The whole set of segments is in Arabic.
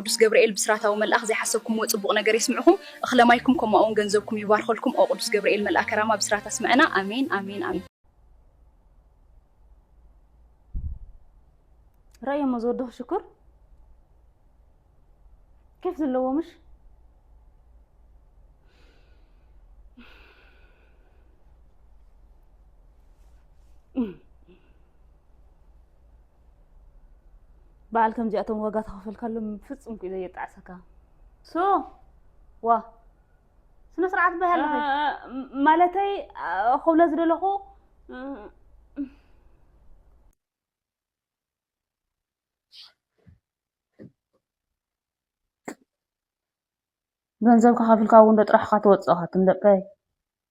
ቅዱስ ገብርኤል ብስራታዊ መልአክ ዘይሓሰብኩም ወጽቡቕ ነገር ይስምዑኩም እኽለማይኩም ከምኡውን ገንዘብኩም ይባርኸልኩም ኦ ቅዱስ ገብርኤል መልአክ ከራማ ብስራት ኣስምዐና አሜን አሜን አሜን رأي مزود شكر كيف زلومش بعلكم جاءتم وقت خفل كلهم فصم كذا يتعسكا سو وا سنة سرعة بهلا مالتي خولة زللخو ገንዘብ ከኸፍልካ እውን ጥራሕካ ትወጽእ ትምደቀይ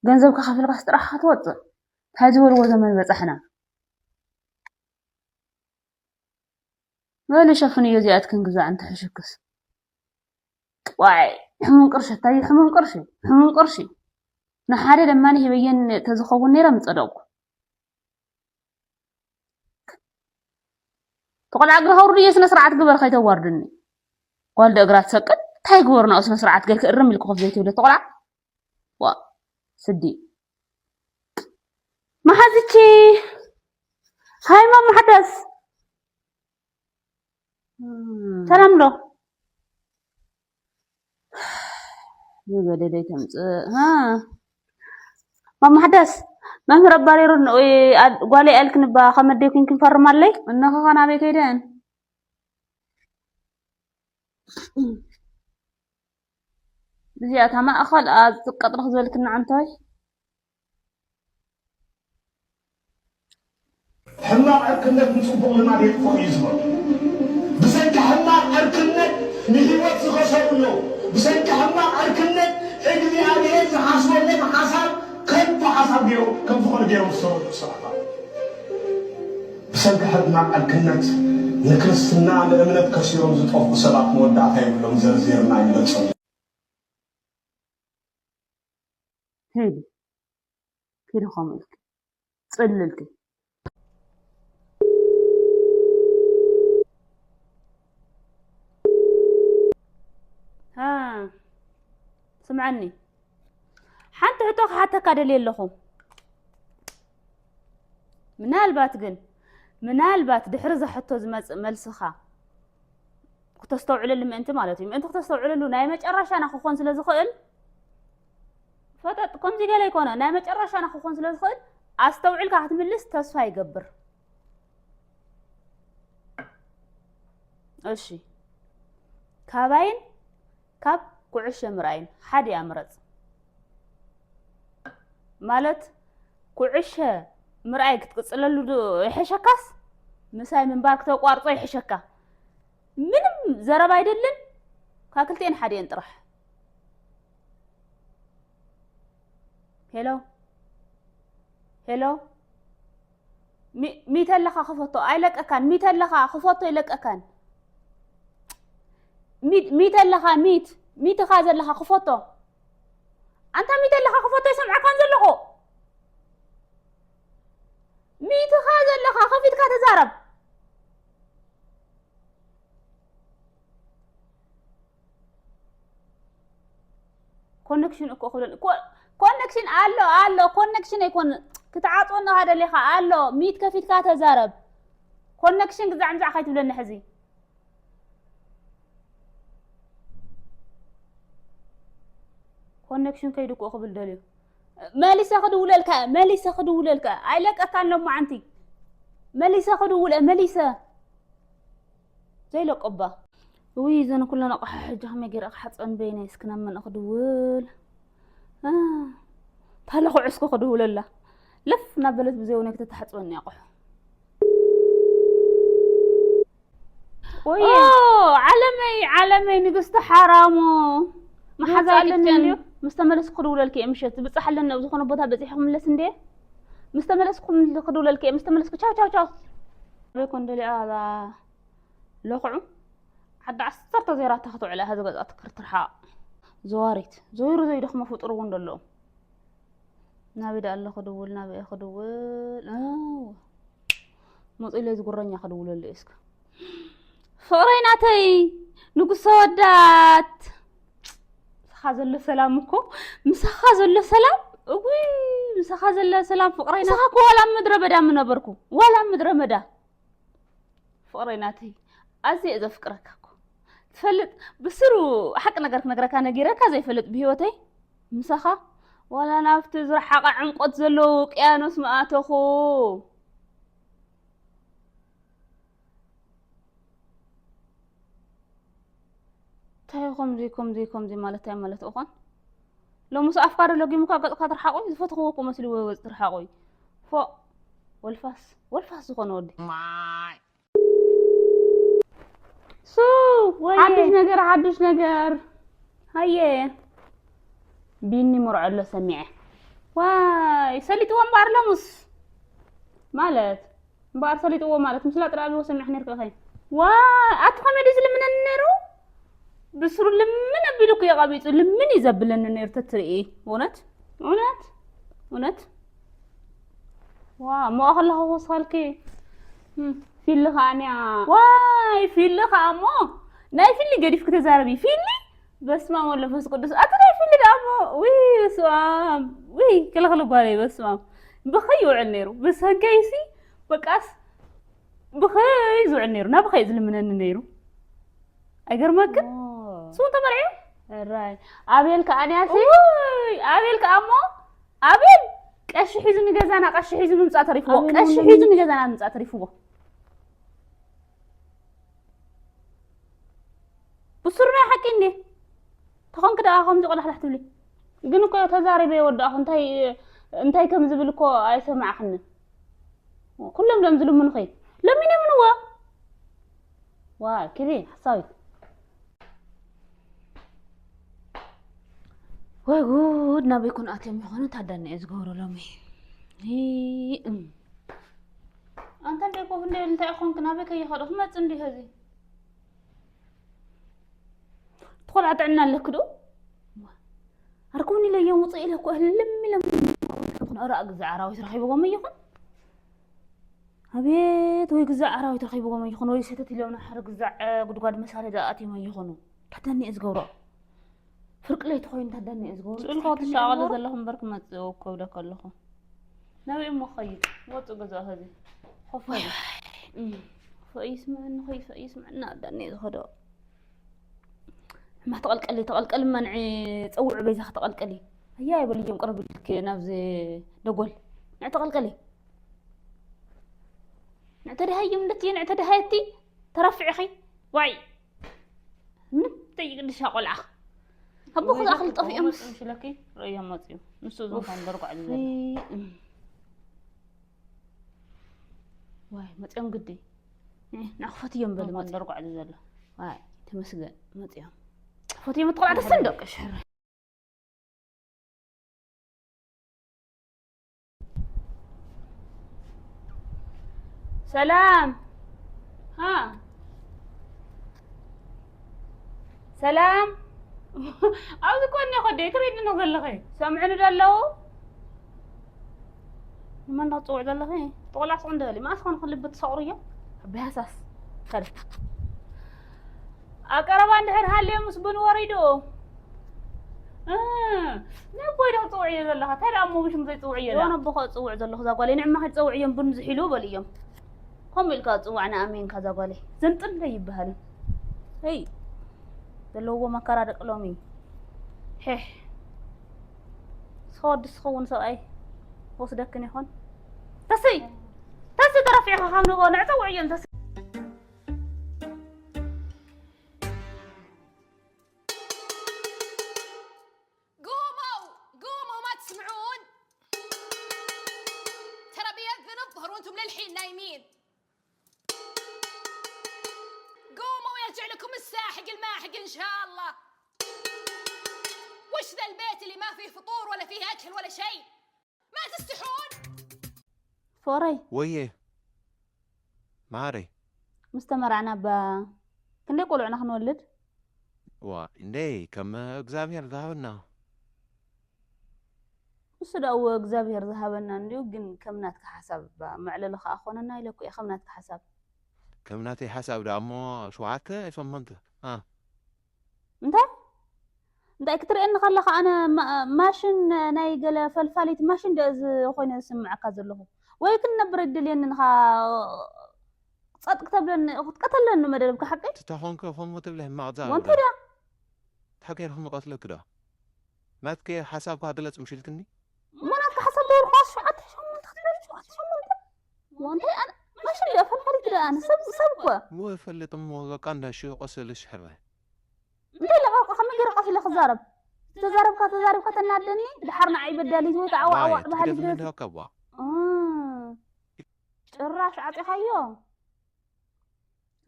ገንዘብ ከኸፍልካ ጥራሕካ ትወጽእ ታዚ ወልዎ ዘመን በጻሕና ወለ ሸፍን እዩ ዚኣትክን ግዛዕ እንተ ሕሽክስ ዋይ ሕሙም ቅርሺ ንሓደ ደማኒ ህበየን ተዝኸውን ነይረ ምጸደቁ ተቆልዓ እግሪ ኸውርድ እየ ስነ ስርዓት ግበር ከይተዋርድኒ ጓልደ እግራ ትሰቅል تاي غورنا اسمه سرعة قالك الرمي الكوخ زيتي ولا تقلع وا سدي ما حدتي هاي ماما حدث سلام له يبدأ تمس ها ماما حدث ما هو رباري رن قالي قالك نبا خمد ديك يمكن فرم علي انه كان ابي كيدان بزيات ما أخذ قطر خزولك النعنتاي حماق أركنك نصبغ لنا بيت فويزبر بسنك حماق أركنك نهيوات غشرنو بسنك حماق أركنك اجلي عليه حاسبه لك حسب كيف حسب بيو كم فخر بيو الصراحة بسنك حماق أركنك نكرسنا على أمنك كسيرهم زطوف بسبات مودع تايب لهم زرزيرنا يلقصوا هيدي كيلو خاملك صللتي ها سمعني حتى عطوك حتى كادلي لهم من البات دحرزة حتى زمز ملسخة كتستوعل لما انت مالتي انت كتستوعل له نايمة جراشان اخو خون سلازخيل فتت كنت قال يكون انا مጨረሻ انا خون ስለዝخል አስተውዕልካ ክትምልስ ተስፋ ይገብር እሺ ካባይን ካብ ኩዕሽ ምራይን ሓደ ያምረጽ ማለት ኩዕሽ ምራይ ክትቅጽለሉ ይሕሸካስ ምሳይ ምንባር ከተቋርጾ ይሕሸካ ምንም ዘረባ አይደለም ካክልቴን ሓደን ጥራሕ هلو ميت لك خفوتو اي لك كان ميت لك خفوتو لك كان ميت لك ميت خاز لك خفوتو انت ميت لك خفوتو يسمع كان زلخو ميت خاز لك خفيت كتزارب كونكشن اكو كونكشن الله كونكشن يكون كتعاطونا هذا اللي خا الله ميت كفيت كاتزارب كونكشن زعمزع خايت بلنا حزي كونكشن كيدكو قبل دليل ماليسا خدو وللك اي لك كان لو معنتي ماليسا خدو ولا ماليسا زي لو قبا وي زين كلنا حجه ما غير حصن بيني اسكنا من اخدول تهلخو عسكو خدول الله لف نبلت بزيونك تتحصوني يقح وي علمي نقصت حرامو ما حزالن مستملس خدول لك امشت بصح لنا وزخونه بوتا بصيحكم ملس اندي مستملسكم خدول لك مستملسك تشاو بيكون دلي هذا لقعو حد 10 زيرات تاخذوا على هذا قد ترحا زواريت زويرو زي دخمه فطرو وندلو نابي دا الله خدول نابي خدول مصيله زغرنيا خدول اللي اسك فريناتي ንጉስ ወዳት خازل سلام እኮ ምሳኻ ዘሎ ሰላም እጉይ ምሳኻ ዘሎ ሰላም ፍቅሬና ምሳኻ ወላ ምድረ በዳ ምን ነበርኩ ወላ ምድረ በዳ ፍቅሬናተይ أزي إذا فكرك أكو تفلت بسرو حق نجرك نجيرك زي فلت بهوتي مسخة ولا نافت زر حق عنقود زلوك يا ناس ما أتخو تاي كم زي مالت أخوان لو مس أفكار لو جيمك قدر حقوي فتخوكم مسلي وزر حقوي فوق والفاس خنودي حدش نجار هيا بيني مرعله سميعه واي سليت وان بار لمس مالت بار سليت وان مالت مسلا طرابي وسميح نيرك خاي وا اتخمي دز لمن النيرو بسرو لمن بيلوك يا غبيط لمن يزبلن النير تتري ونت وا ما الله وصلكي في اللي خانيا واي في اللي خامو ناي في اللي قريف كتزاربي في اللي بس ما ولا فس قدس اتناي في اللي دامو وي سوام وي كل غلب بالي بس ما بخيو عنيرو بس هكايسي بقاس بخيزو عنيرو نا بخيز من النيرو اجر ماك سو تمرعي الراي ابيل كانياسي وي ابيل كامو ابيل قش حيزو نغزانا قش حيزو ممصا تريفو قش حيزو نغزانا ممصا تريفو بسرنا حكيني تخون كده اخم زقل حلحت لي جنو كو تزاربي ود اخ انتي كم زبلكو اي سمع خن كلهم لمزلو من خي لمين من هو وا كذي حصاوي وغود نبي يكون اتم يخون تدني ازغورو لمي هي انت ديكو فندي انت اخون كنابي كي خدف ما صندي هذي تقول عطعنا لكدو أركوني لي يوم وصي لك أهل لم يكون أرى زعراوي ترخيب وقوم يخون أبيت ويك زعراوي ترخيب وقوم يخون ويسيتت اليوم حرق زع قد مسالة دقاتي ما يخونوا تحدني إزقورا فرق لي تخوين تحدني إزقورا سؤال خاطر شعال زلهم برك ما تزوكو ودا كلهم ناوي مخيط وطو قزا هذي خوف هذي فأيس معنا خيف فأيس معنا داني إزقورا ما تقلقلي منعي تصوع بيزا تقلقلي هيا يبل يوم قرب لك نافزي دغول نعتقلقلي نعتدي هاي مدتي نعتدي هايتي ترفعي خي واي نتي قدش اقول اخ هبو خذ اخل طفي امس مش لكي ريا ماتيو نسو زون كان برقع على واي ماتيام قدي نعفتي يوم بل ما برقع على زله واي تمسجن ماتيام فوتي متطلع على الصندوق الشهر سلام ها سلام عاوز كوني خدي تريد نظل لغي سامعني دلو من لا طوع دلغي طلع صندالي ما اسخن خلي بتصوريه بهاساس خلف أقرب عند هالي مسبن وريدو نبوي ده طوعية زلها ترى أمو مش مزي طوعية لا أنا بخو طوع زلها ذا قالي نعم ما حد طوعية بنز حلو باليوم هم الكا طوعنا أمين كذا قالي زنتن لي بهال هي دلو هو ما كراد قلومي هه صاد سخون ساي وصدقني هون تسي ترى في خامنو نعطوعية تسي إن شاء الله. وش ذا البيت اللي ما فيه فطور ولا فيه أكل ولا شيء؟ ما تستحون؟ فوري ويه ماري مستمرعنا كنا يقولوا عنا خنولد إندي كم እግዚአብሔር ذهبنا وسداو እግዚአብሔር ذهبنا نديو ግን ከምናትካ حساب معللخ أخونا إلكو يا ከምናትካ حساب كمناتي حساب دامو شوعته يفهمنت انت اكتر ان خلخ انا ماشن ناي قال فلفاليت ماشن داز خوينا نسمعك زلهو ويكن نبرد لي انها صدق تبلن قتلن مدربك حقي تتحون كفهم وتبله مع زار وانت دا تحكي لهم قتلك كده ما تكي حسابك هذا لا تمشيلكني ما انا حسب دور خاص شعت شو من تخبر شو وانت انا ماشي فلفاليت كده انا سبقه مو فلي طم كان شو قصل الشحره انت لا خمي قرقه في الخزارب تزارب كتنادني دحرنا عيب الدالي ويك عوا بهالي من كبوا ጭራሽ አጥኻዮ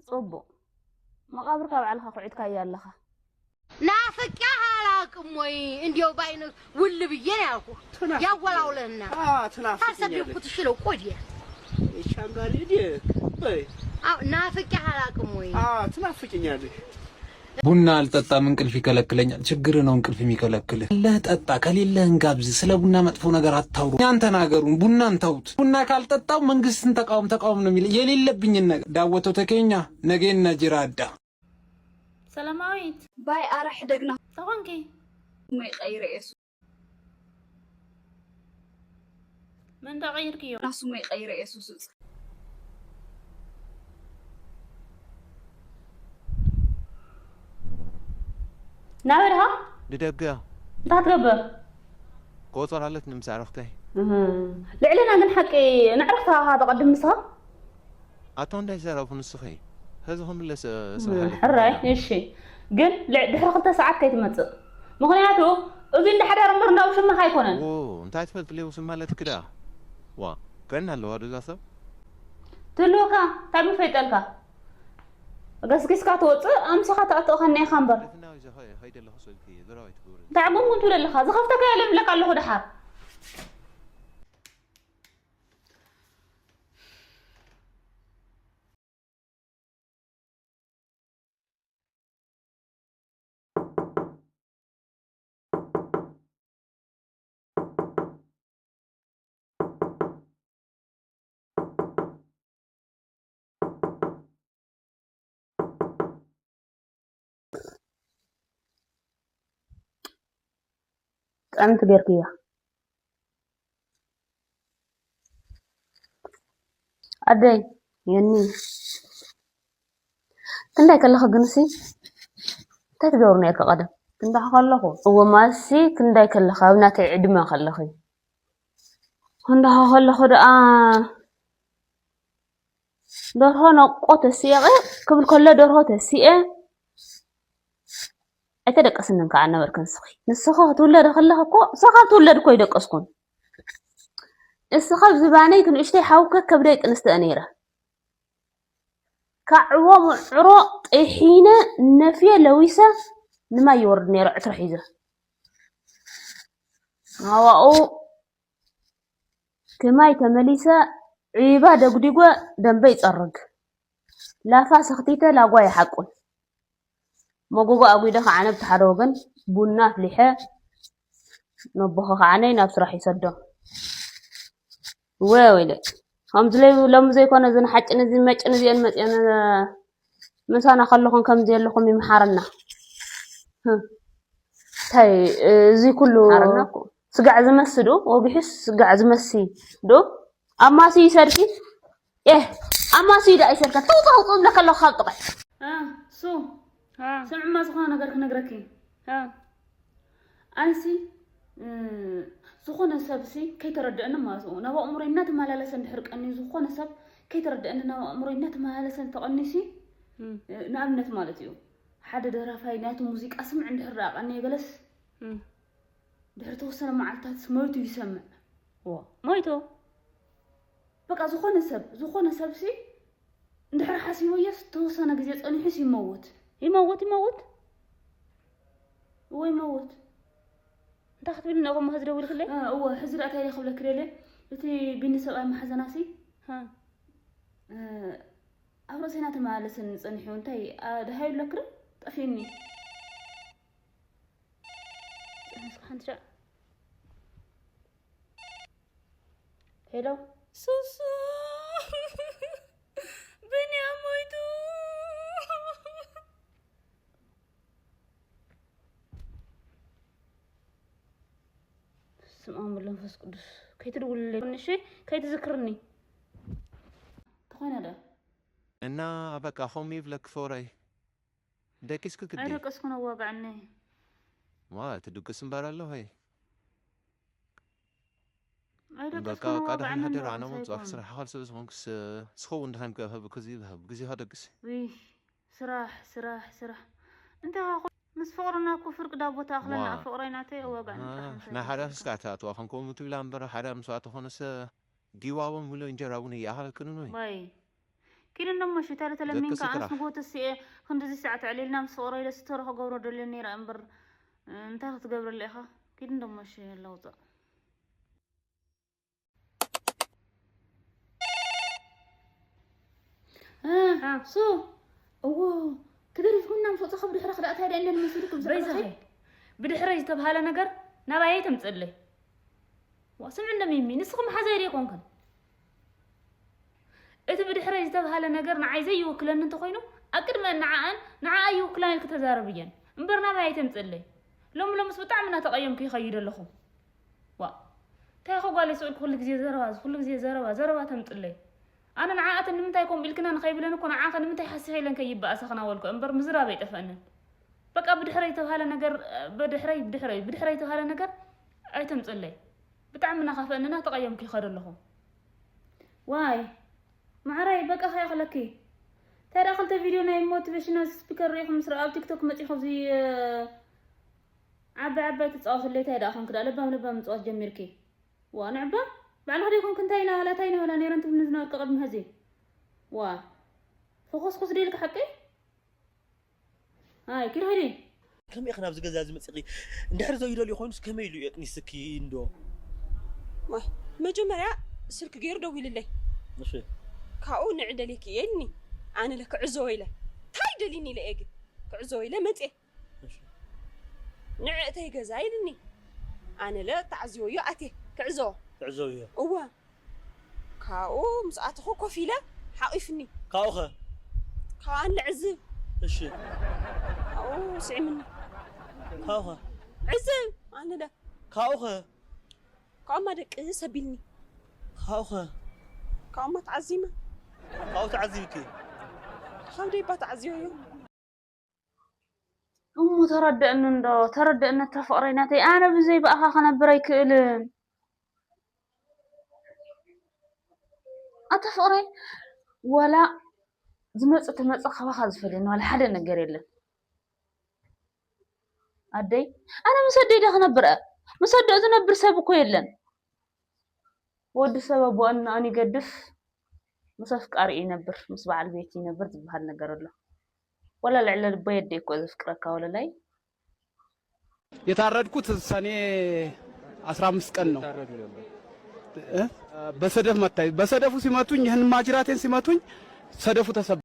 ጽቡ መቃብር ካብዓልኻ ቁዒትካ ያለኻ ናፍቄ አላውቅም ወይ እንዲያው ባይነ ውል ብዬ ነው ያልኩ ያወላውለና ታሰብኩት ሽለው ቆዲያ ይሻንጋሪ ዲ በይ ናፍቄ አላውቅም ወይ ትናፍቂኛለሽ ቡና አልጠጣም እንቅልፍ ይከለክለኛል ችግር ነው እንቅልፍ የሚከለክል ለጠጣ ከሌለህ እንጋብዝ ስለ ቡና መጥፎ ነገር አታውሩ ያን ተናገሩን ቡናን ተውት ቡና ካልጠጣው መንግስትን ተቃውም ነው የሚል የሌለብኝ ነገር ዳወተው ተከኛ ነገና ጅራዳ ሰላማዊት باي أرح دقنا طبعاً ما يغير إيسو من تغير كيو ناسو ما يغير إيسو سوس ناورها لدقة تاتقبل قوصر علت نمسعرفتي لعلنا من حكي نعرفها هذا قدم نسها أتون دا يزارف نصفي هذا هم اللي حراي إيشي قل دحر 5 ساعات كي تمص مخنياتو اذن دحر رمرنا وش ما حيكونن اوه انت عارف لي وش مالت كده وا كان هلو هذا صف تلوكا تابي فيتلكا غسكسكا توص امسخا تاتو خني خنبر هيدا اللي حصل فيه درايت بور تعبون كنت ولا خا زخفتك يلم لك الله دحر أنت بيركيا أدي يعني كندا كله خجنسي تقدرني كقدم كندا خلاه هو ماشي كندا كله خاونا تعدم خلاه كندا خلاه ده درهنا قوت السياقة قبل كل درهات السياقة أتدقسن كأنه بركن سخي نسخة تولد خلها كو سخة تولد كوي دقسكون السخة زباني كن إشتي حوكة كبريت نستأنيره كعوام عراء حين نفي لويسة نما يورد نير عترحيزة هواء كما يتمليسة عبادة قديقة دنبيت أرق لا فاسختيته لا قوي حقون مغوغو أبوي دخ عنا بتحروغن بونا فليحة نبخخ عني نفس راح يصدق ويلك هم زلي لما زي كنا زين حج نزين مج نزين مج أنا مثلا خلوهم كم زي لهم يمحرنا تاي زي كله سقع زمسدو وبيحس سقع زمسي دو أما سي سركي إيه أما سي دا يسرك توطو لك الله خلطك سو سمع ما زخنا نقرك أنسي زخنا سبسي كي ترد أنا ما زو نبأ أمرينات ما لا لسن حرق أني زخنا سب كي ترد أنا نبأ أمرينات ما لا لسن تقنيسي نعمنت مالتيو حدا درا فاينات وموسيقى أسمع عند الراق أني جلس درتو سنة مع التات مويتو يسمع مويتو بقى زخنا سبسي ندحر حاسي ويس توسنا جزيت أنا حسي يموت يموت هو يموت انت خدت بالنا أقوم هزر أقول خلي هو هزر أتاري خبلا كريلة بتي بيني سبعة محزناسي أفرسينات ما لسن صنحون تاي ده هاي لكر طفيني خنشا هلو سوسو بني أمويتو سمعهم بالنفس قدس كي تقول لي نشي كي تذكرني تخين هذا انا بقى خمي بلك فوري داكيس كدي انا قسكن واقعني ما تدقسم بارالو هي بقى قاعد هدر انا مصاف صراحه خالص بس سخو ندهم بكزي هدقس وي سراح انت مس فقرنا كو فرق دابو تاخلنا فقريناتي واقعني ما حدا سكاتات وخنكم تبلا امبر حدا مسوات خونس ديواو مولو انجراون يا هل كنوي باي كين نما شي تاله تلمين كان اسمغوت السي خندزي ساعه علينا مسوري لستر خغورو دلني رامبر انت تقبر لي اخا كين نما شي لوطا سو اوه كدري كنا مفوت خبر حرق دات هذا عندنا مسيرك بزاف بدحري تبهاله ነገር ናባይ ተምጽልይ ወስምዕና ሚሚ ንስኹም ሓዘይሪ ይኮንከን እቲ بدحري تبهاله ነገር ንዓይ ዘይውክለን እንተ ኮይኑ አቅድመ ንዓይ ይውክላን ኢልክ ተዛረብየን እምበር ናባይ ተምጽልይ ሎምስ ብጣዕምና ተቀየምኩ ይኸይድ ኣለኹ ዋ ታይ ኸጓለ ይስኡል ኩሉ ግዜ ዘረባ ተምጽልይ أنا نعاقت إن متى يكون بالكنا نخيبلنا نكون عاقت إن متى يحسي لنا كيبقى سخنا والكو إمبر مزرابة يتفنن بقى بدحريته هلا نجر بدحريته هلا نجر أيتم تقلي بتعملنا خاف إننا تقيم كي خير لهم واي مع رأي بقى خيا خلكي ترى أخلت فيديو ناي موتيفيشنال سبيكر ريح مصر أو تيك توك متي خذي عبا تتصاف اللي تهدا أخن كده لبام تتصاف جميركي وأنا عبا بعد هذا يكون كنت هنا ولا تاينا ولا نيران تبنزنا قبل مهزي وا فخص ديلك حقي هاي كل هذي كم يا خنا بزغزاز مصقي اندحر زو يدل يخونس كم يلو يقني سكي اندو ما مجمريا سلك غير دويل لي ماشي كاو نعدلك يني انا لك عزويله تاي دليني لايك كعزويله متي ماشي نعتي غزايلني انا لا تعزيو ياتي كعزو تعزويه اوه كاو مساتخو كفيله حقفني كاوخه كان العزب ايش او سعمني كاوخه عزب انا ده كاوخه كاو ما دق سبيلني كاوخه كاو ما تعزيمه كاو تعزيكي خلي بتعزيو تردأ ان تفقريناتي انا بزي بقى خنبر يكلن أتفقري ولا زمت خوا خذ فلين ولا حدا نجار يله أدي أنا مصدق نبر سبب كيلن ود سبب أن أنا قدف مصفق أري نبر مصباح البيت نبر بهذا نجار له ولا العلة بيدي كوز فكرك ولا لاي يتعرض سنة 15 ቀን ነው በሰደፍ መታይ በሰደፉ ሲመቱኝ ይሄን ማጅራቴን ሲመቱኝ ሰደፉ ተሰብ